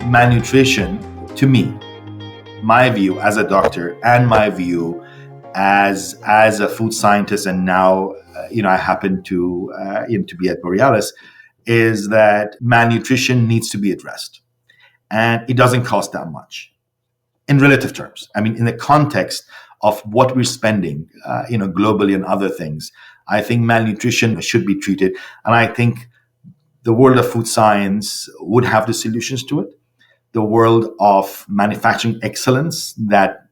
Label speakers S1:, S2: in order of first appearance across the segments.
S1: malnutrition, to me, my view as a doctor and my view as a food scientist, and now I happen to to be at Borealis, is that malnutrition needs to be addressed, and it doesn't cost that much in relative terms. I mean, in the context of what we're spending, globally and other things, I think malnutrition should be treated, and I think the world of food science would have the solutions to it. The world of manufacturing excellence that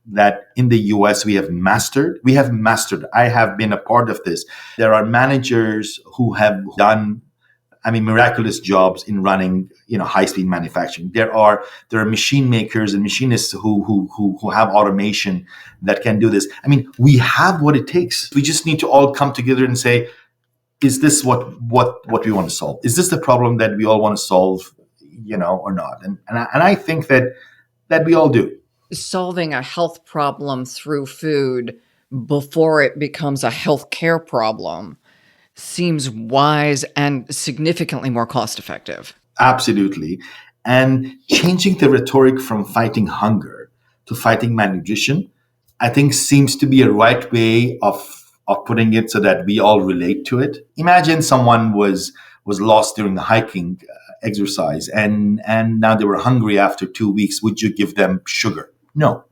S1: in the US we have mastered. I have been a part of this. There are managers who have done, miraculous jobs in running, high-speed manufacturing. There are machine makers and machinists who have automation that can do this. We have what it takes. We just need to all come together and say, is this what we want to solve? Is this the problem that we all want to solve, or not? And I think that we all do.
S2: Solving a health problem through food before it becomes a healthcare problem seems wise and significantly more cost effective.
S1: Absolutely. And changing the rhetoric from fighting hunger to fighting malnutrition, I think seems to be a right way of putting it so that we all relate to it. Imagine someone was lost during the hiking exercise and now they were hungry after 2 weeks. Would you give them sugar? No.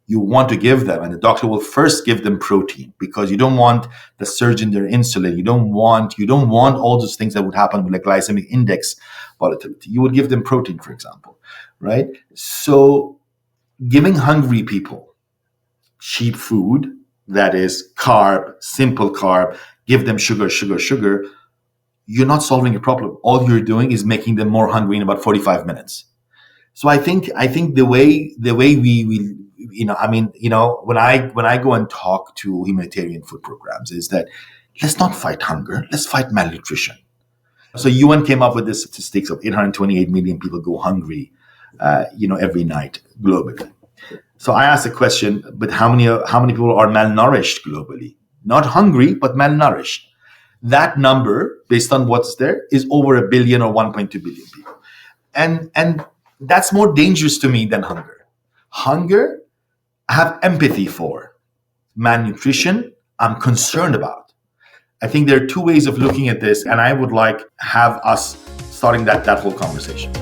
S1: You want to give them, and the doctor will first give them protein, because you don't want the surge in their insulin. You don't want all those things that would happen with the glycemic index volatility. You would give them protein, for example, right? So giving hungry people cheap food that is simple carb, give them sugar, you're not solving a problem. All you're doing is making them more hungry in about 45 minutes. So I think the way we when I go and talk to humanitarian food programs is that let's not fight hunger, let's fight malnutrition. So UN came up with this statistics of 828 million people go hungry, every night globally. So I asked the question, but how many people are malnourished globally? Not hungry, but malnourished. That number, based on what's there, is over 1 billion or 1.2 billion people. And that's more dangerous to me than hunger. Hunger, I have empathy for. Malnutrition, I'm concerned about. I think there are two ways of looking at this, and I would like have us starting that whole conversation.